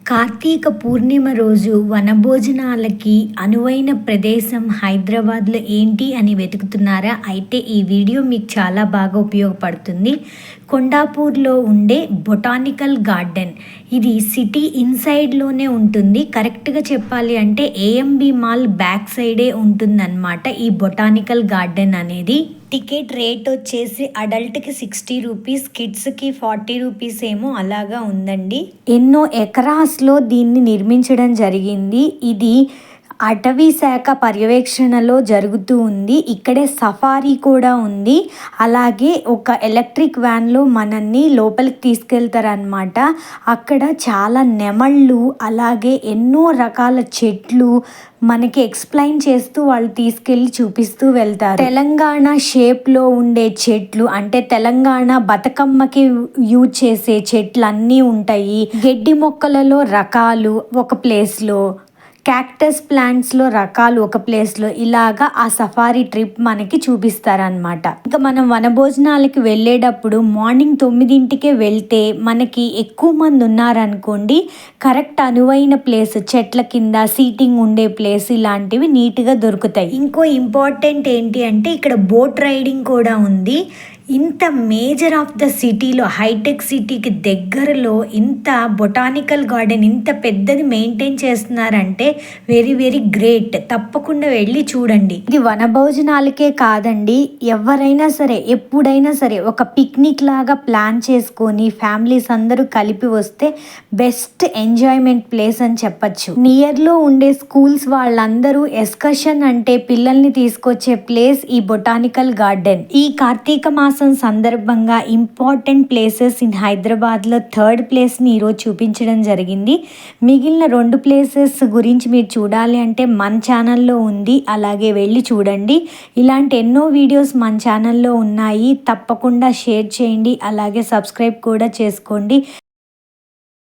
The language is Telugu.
కార్తీక పూర్ణిమ రోజు వనభోజనాలకి అనువైన ప్రదేశం హైదరాబాద్లో ఏంటి అని వెతుకుతున్నారా? అయితే ఈ వీడియో మీకు చాలా బాగా ఉపయోగపడుతుంది. కొండాపూర్లో ఉండే బొటానికల్ గార్డెన్, ఇది సిటీ ఇన్సైడ్లోనే ఉంటుంది. కరెక్ట్గా చెప్పాలి అంటే ఏఎంబి మాల్ బ్యాక్ సైడే ఉంటుందన్నమాట ఈ బొటానికల్ గార్డెన్ అనేది. టికెట్ రేట్ వచ్చేసి అడల్ట్కి 60 రూపీస్, కిడ్స్కి 40 రూపీస్ ఏమో అలాగా ఉందండి. ఎన్నో ఎకరాస్లో దీన్ని నిర్మించడం జరిగింది. ఇది అటవీ శాఖ పర్యవేక్షణలో జరుగుతూ ఉంది. ఇక్కడే సఫారీ కూడా ఉంది. అలాగే ఒక ఎలక్ట్రిక్ వ్యాన్లో మనల్ని లోపలికి తీసుకెళ్తారనమాట. అక్కడ చాలా నెమళ్ళు, అలాగే ఎన్నో రకాల చెట్లు మనకి ఎక్స్ప్లెయిన్ చేస్తూ వాళ్ళు తీసుకెళ్ళి చూపిస్తూ వెళ్తారు. తెలంగాణ షేప్లో ఉండే చెట్లు, అంటే తెలంగాణ బతుకమ్మకి యూజ్ చేసే చెట్లు అన్నీ ఉంటాయి. గడ్డి మొక్కలలో రకాలు ఒక ప్లేస్లో, క్యాక్టస్ ప్లాంట్స్లో రకాలు ఒక ప్లేస్లో, ఇలాగా ఆ సఫారీ ట్రిప్ మనకి చూపిస్తారనమాట. ఇంకా మనం వనభోజనాలకి వెళ్ళేటప్పుడు మార్నింగ్ 9ంటికే వెళ్తే మనకి ఎక్కువ మంది ఉన్నారనుకోండి, కరెక్ట్ అనువైన ప్లేస్, చెట్ల కింద సీటింగ్ ఉండే ప్లేస్ ఇలాంటివి నీట్గా దొరుకుతాయి. ఇంకో ఇంపార్టెంట్ ఏంటి అంటే ఇక్కడ బోట్ రైడింగ్ కూడా ఉంది. ఇంత మేజర్ ఆఫ్ ద సిటీలో, హైటెక్ సిటీకి దగ్గరలో ఇంత బొటానికల్ గార్డెన్ ఇంత పెద్దది మెయింటైన్ చేస్తున్నారంటే వెరీ వెరీ గ్రేట్. తప్పకుండా వెళ్ళి చూడండి. ఇది వనభోజనాలకే కాదండి, ఎవరైనా సరే ఎప్పుడైనా సరే ఒక పిక్నిక్ లాగా ప్లాన్ చేసుకొని ఫ్యామిలీస్ అందరూ కలిపి వస్తే బెస్ట్ ఎంజాయ్మెంట్ ప్లేస్ అని చెప్పచ్చు. నియర్లో ఉండే స్కూల్స్ వాళ్ళందరూ ఎక్స్కర్షన్ అంటే పిల్లల్ని తీసుకొచ్చే ప్లేస్ ఈ బొటానికల్ గార్డెన్. ఈ కార్తీక మాసం సందర్భంగా ఇంపార్టెంట్ ప్లేసెస్ ఇన్ హైదరాబాద్లో 3rd ప్లేస్ని ఈరోజు చూపించడం జరిగింది. మిగిలిన 2 ప్లేసెస్ గురించి మీరు చూడాలి అంటే మన ఛానల్లో ఉంది, అలాగే వెళ్ళి చూడండి. ఇలాంటి ఎన్నో వీడియోస్ మన ఛానల్లో ఉన్నాయి. తప్పకుండా షేర్ చేయండి, అలాగే సబ్స్క్రైబ్ కూడా చేసుకోండి.